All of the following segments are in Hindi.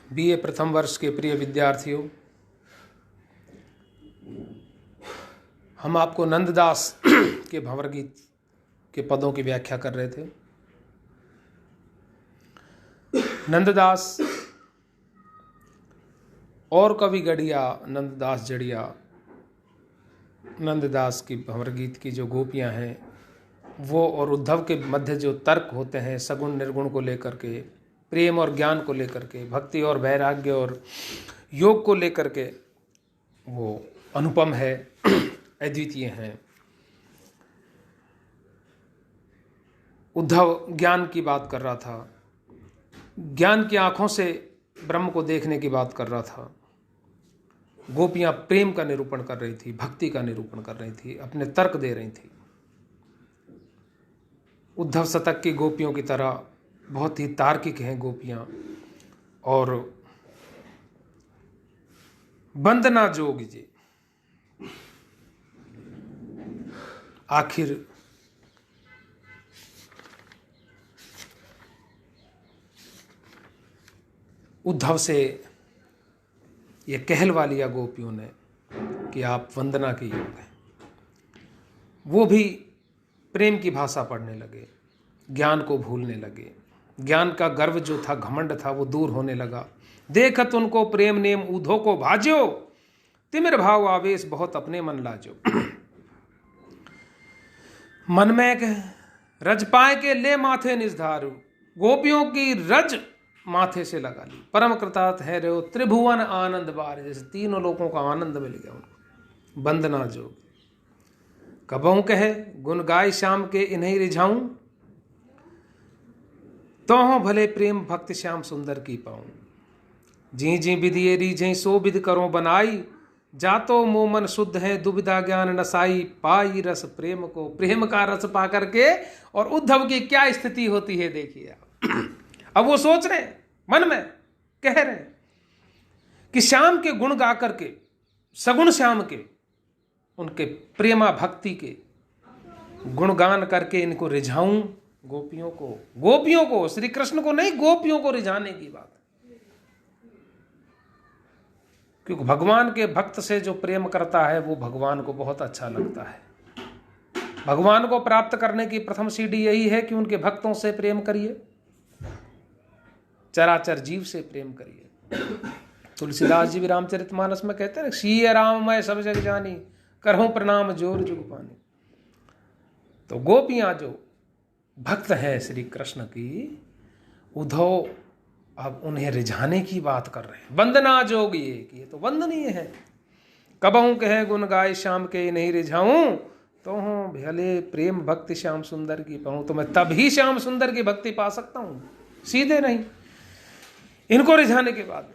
बीए प्रथम वर्ष के प्रिय विद्यार्थियों, हम आपको नंददास के भंवर गीत के पदों की व्याख्या कर रहे थे। नंददास और कवि गढ़िया नंददास जड़िया, नंददास की भंवर गीत की जो गोपियां हैं वो और उद्धव के मध्य जो तर्क होते हैं सगुण निर्गुण को लेकर के, प्रेम और ज्ञान को लेकर के, भक्ति और वैराग्य और योग को लेकर के, वो अनुपम है, अद्वितीय हैं। उद्धव ज्ञान की बात कर रहा था, ज्ञान की आंखों से ब्रह्म को देखने की बात कर रहा था। गोपियां प्रेम का निरूपण कर रही थी, भक्ति का निरूपण कर रही थी, अपने तर्क दे रही थी। उद्धव शतक की गोपियों की तरह बहुत ही तार्किक हैं गोपियां और वंदना जोग जी। आखिर उद्धव से ये कहलवा लिया गोपियों ने कि आप वंदना के योग हैं। वो भी प्रेम की भाषा पढ़ने लगे, ज्ञान को भूलने लगे। ज्ञान का गर्व जो था, घमंड था, वो दूर होने लगा। देखत उनको प्रेम नेम ऊधो को भाज्यो, तिमिर भाव आवेश बहुत अपने मन लाजो। मन में रज पाए के ले माथे निजधारू, गोपियों की रज माथे से लगा ली। परम कृतार्थ है रे त्रिभुवन आनंद बार, जैसे तीनों लोगों का आनंद मिल गया उनको। वंदना जोग कबहू कहे गुण गाय श्याम के इन्हीं रिझाऊं, तो हो भले प्रेम भक्ति श्याम सुंदर की पाऊं। जी जी विधिये रीझे सो विध करो बनाई, जातो मोमन शुद्ध है दुविधा ज्ञान नसाई। पाई रस प्रेम को, प्रेम का रस पा करके और उद्धव की क्या स्थिति होती है देखिए आप। अब वो सोच रहे हैं, मन में कह रहे हैं कि श्याम के गुण गा करके, सगुण श्याम के, उनके प्रेमा भक्ति के गुणगान करके इनको रिझाऊं। गोपियों को श्री कृष्ण को नहीं, गोपियों को रिझाने की बात। क्योंकि भगवान के भक्त से जो प्रेम करता है वो भगवान को बहुत अच्छा लगता है। भगवान को प्राप्त करने की प्रथम सीढ़ी यही है कि उनके भक्तों से प्रेम करिए, चराचर जीव से प्रेम करिए। तुलसीदास जी भी रामचरितमानस में कहते हैं, सिय राम मैं सब जग जानी, करहूं प्रणाम जोर जुग पानी। तो गोपियां जो भक्त हैं श्री कृष्ण की, उद्धव अब उन्हें रिझाने की बात कर रहे हैं। वंदना जोग ये तो वंदनीय है। कबहू कहे गुण गाय श्याम के नहीं रिझाऊं, तो हूं भले प्रेम भक्ति श्याम सुंदर की पाऊं। तो मैं तभी श्याम सुंदर की भक्ति पा सकता हूं, सीधे नहीं। इनको रिझाने के बाद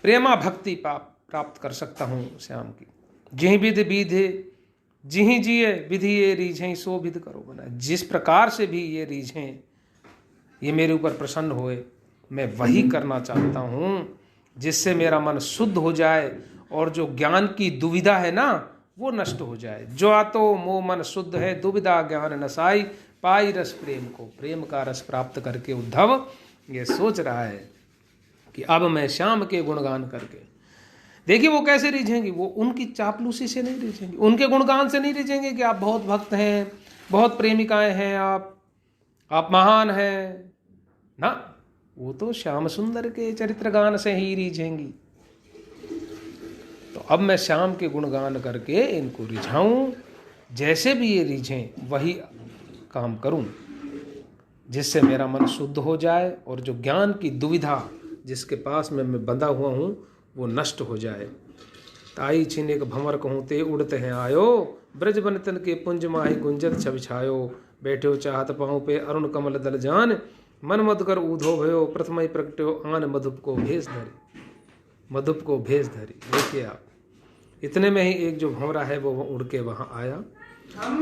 प्रेमा भक्ति प्राप्त कर सकता हूं श्याम की। जिहि विध बीधे जिहि जिये विधि ये रीझें सो विध करो बना। जिस प्रकार से भी ये रीझें, ये मेरे ऊपर प्रसन्न होए, मैं वही करना चाहता हूं जिससे मेरा मन शुद्ध हो जाए और जो ज्ञान की दुविधा है ना वो नष्ट हो जाए। जो आतो मोह मन शुद्ध है दुविधा ज्ञान नसाई, पाई रस प्रेम को। प्रेम का रस प्राप्त करके उद्धव ये सोच रहा है कि अब मैं श्याम के गुणगान करके, देखिए वो कैसे रिझेंगी। वो उनकी चापलूसी से नहीं रिझेंगी, उनके गुणगान से नहीं रिझेंगे कि आप बहुत भक्त हैं, बहुत प्रेमिकाएं हैं, आप महान हैं ना। वो तो श्याम सुंदर के चरित्र गान से ही रिझेंगी। तो अब मैं श्याम के गुणगान करके इनको रिझाऊं, जैसे भी ये रिझें वही काम करूं जिससे मेरा मन शुद्ध हो जाए और जो ज्ञान की दुविधा जिसके पास में मैं बंधा हुआ हूं वो नष्ट हो जाए। ताई छीने के भंवर कहूँ ते उड़ते हैं आयो, ब्रज बनतन के पुंज माही गुंजत छवि छायो। बैठो चाहत पाँव पे अरुण कमल दल जान, मन मधुकर ऊधो भयो प्रथम ही प्रगट्यो आन मधुप को भेज धरी। मधुप को भेज धरी। देखिए आप, इतने में ही एक जो भंवरा है वो उड़ के वहाँ आया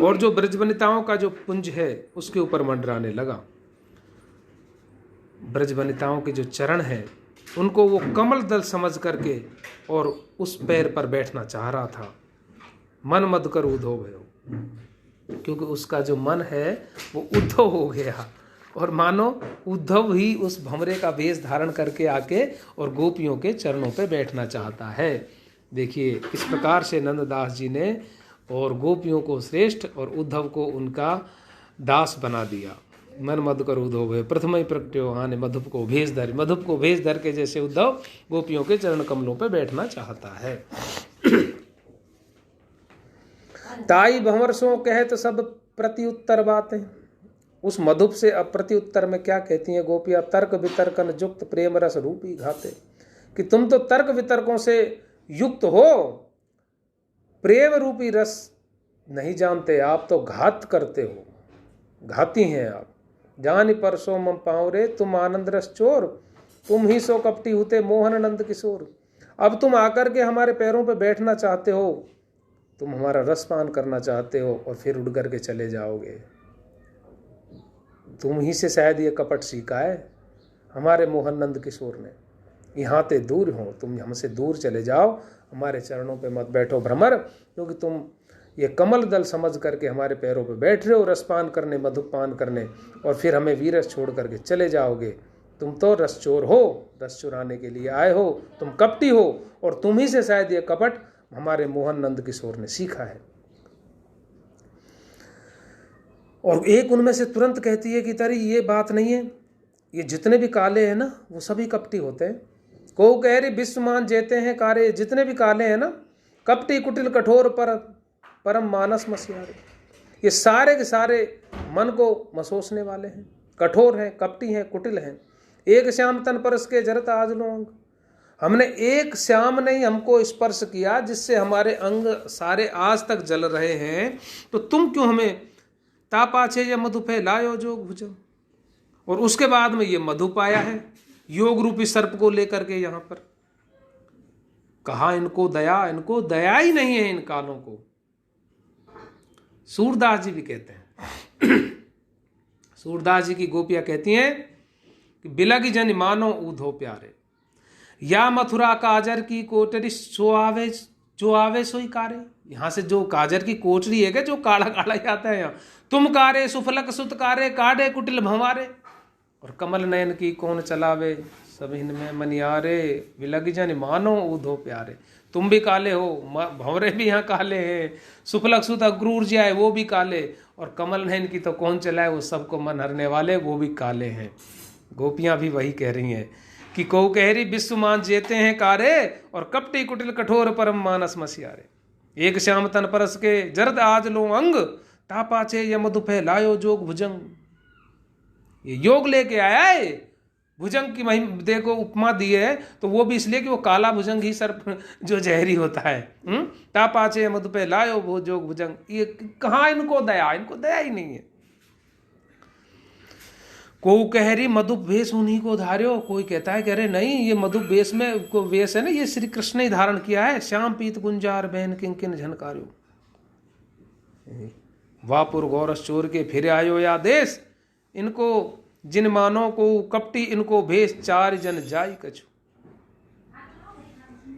और जो ब्रजवनिताओं का जो पुंज है उसके ऊपर मंडराने लगा। ब्रजवनिताओं के जो चरण हैं उनको वो कमल दल समझ करके और उस पैर पर बैठना चाह रहा था। मन मधुकर उद्धव भयो, क्योंकि उसका जो मन है वो उद्धव हो गया और मानो उद्धव ही उस भंवरे का वेश धारण करके आके और गोपियों के चरणों पे बैठना चाहता है। देखिए किस प्रकार से नंददास जी ने और गोपियों को श्रेष्ठ और उद्धव को उनका दास बना दिया। मन मद कर उद्धव है प्रथम ही प्रगट्यो आने मधुप को भेज धर, मधुप को भेज धर के जैसे उद्धव गोपियों के चरण कमलों पे बैठना चाहता है। ताई भंवर सो कहत सब प्रति उत्तर बातें। उस मधुप से अब प्रति उत्तर में क्या कहती हैं गोपियां? तर्क वितर्कन युक्त प्रेम रस रूपी घाते, कि तुम तो तर्क वितर्कों से युक्त हो, प्रेम रूपी रस नहीं जानते, आप तो घात करते हो, घाती हैं आप। जानी परसों मम पावरे तुम आनंद रस चोर, तुम ही सो कपटी होते मोहन नंद किशोर। अब तुम आकर के हमारे पैरों पे बैठना चाहते हो, तुम हमारा रस पान करना चाहते हो और फिर उड़ करके चले जाओगे। तुम ही से शायद ये कपट सीखा है हमारे मोहन नंद किशोर ने। यहाँ ते दूर हो, तुम हमसे दूर चले जाओ, हमारे चरणों पे मत बैठो भ्रमर, क्योंकि तुम ये कमल दल समझ करके हमारे पैरों पे बैठ रहे हो रसपान करने, मधुपान करने, और फिर हमें वीरस छोड़ करके चले जाओगे। तुम तो रस चोर हो, रस चुराने के लिए आए हो, तुम कपटी हो, और तुम ही से शायद ये कपट हमारे मोहन नंद किशोर ने सीखा है। और एक उनमें से तुरंत कहती है कि तारी ये बात नहीं है, ये जितने भी काले हैं ना वो सभी कपटी होते हैं। को कह रही विश्वमान जेते हैं कारे, जितने भी काले हैं ना, कपटी कुटिल कठोर पर परम मानस मसियारे, ये सारे के सारे मन को मसोसने वाले हैं, कठोर हैं, कपटी हैं, कुटिल हैं। एक श्याम तन परस के जरत आज लो अंग, हमने एक श्याम ने ही हमको स्पर्श किया जिससे हमारे अंग सारे आज तक जल रहे हैं, तो तुम क्यों हमें तापाछे या मधुपे लायो जोग भुजंग। और उसके बाद में ये मधुप आया है योग रूपी सर्प को लेकर के यहाँ पर। कहा इनको दया ही नहीं है इन कालों को। सूरदास जी भी कहते हैं, सूरदास जी की गोपियां कहती हैं कि बिलग जन मानो ऊधो प्यारे, या मथुरा काजर की कोटरी जो आवे सोई कारे। यहाँ से जो काजर की कोटरी है जो काला काला ही आता है यहाँ, तुम कारे सुफलक सुत कारे, काढ़े कुटिल भंवारे, और कमल नयन की कौन चलावे, सब इनमें मनियारे, बिलग जन मानो ऊधो प्यारे। तुम भी काले हो, भंवरे भी यहाँ काले हैं, सुफलक सुत अक्रूर जी आए वो भी काले, और कमल नयन की तो कौन चलाए, वो सबको मन हरने वाले वो भी काले हैं। गोपियां भी वही कह रही हैं कि को कह रही विश्वमान जेते हैं कारे, और कपटी कुटिल कठोर परम मानस मसियारे। एक श्याम तन परस के जरद आज लो अंग, तापाचे या मधुपे लायो जोग भुजंग। ये योग लेके आया है, भुजंग की महिम देखो उपमा दी है, तो वो भी इसलिए कि वो काला भुजंग ही सर्प जो जहरी होता है। तापाचे मधुपे लायो वो जोग भुजंग। ये कहाँ इनको दया ही नहीं है। को कह रही मधुप वेश उन्हीं को धार्यो, कोई कहता है कह रहे नहीं ये मधुप वेश में को वेश है ना, ये श्री कृष्ण ने धारण किया है। श्याम पीत गुंजार बहन किंकिन झनकार्यो, वापुर गौरस चोर के फिर आयो या देश, इनको जिन मानो को कपटी इनको भेष चार जन जाई कछु।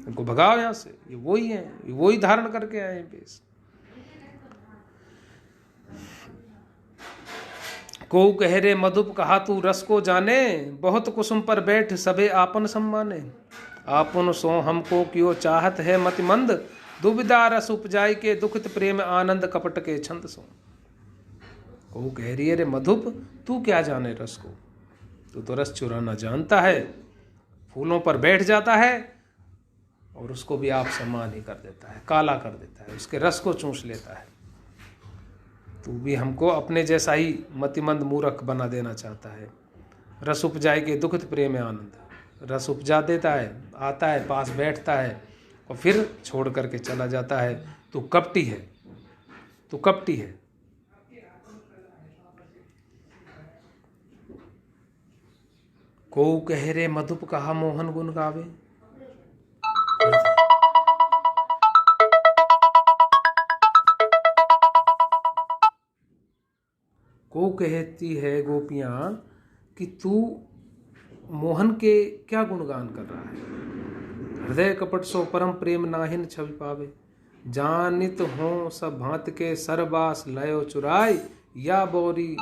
इनको भगाओ यहां से, ये वही है, ये वही धारण करके आए हैं भेष। को कह रे मधुप कहा तू रस को जाने, बहुत कुसुम पर बैठ सबे आपन सम्माने। आपन सो हमको क्यों चाहत है मति मंद, दुविधा रस उपजाई के दुखित प्रेम आनंद कपट के छंद सो। को कह रही है रे मधुप तू क्या जाने रस को, तू तो रस चुराना जानता है। फूलों पर बैठ जाता है और उसको भी आप सम्मान ही कर देता है, काला कर देता है, उसके रस को चूस लेता है। तू भी हमको अपने जैसा ही मतिमंद मूर्ख बना देना चाहता है। रस उपजाए के दुखित प्रेम आनंद, रस उपजा देता है, आता है पास बैठता है और फिर छोड़ करके चला जाता है। तू कपटी है, तू कपटी है। को कह रे मधुप कहा मोहन गुण गावे। को कहती है गोपियां कि तू मोहन के क्या गुणगान कर रहा है। हृदय कपट सो परम प्रेम नाहिन छवि पावे, जानित हो सब भांत के सरबास लयो चुराय, या बोरी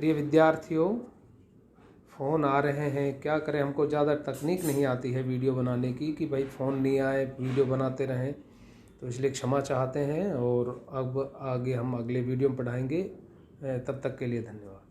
प्रिय विद्यार्थियों, फ़ोन आ रहे हैं, क्या करें, हमको ज़्यादा तकनीक नहीं आती है वीडियो बनाने की कि भाई फ़ोन नहीं आए वीडियो बनाते रहें, तो इसलिए क्षमा चाहते हैं। और अब आगे हम अगले वीडियो में पढ़ाएंगे। तब तक के लिए धन्यवाद।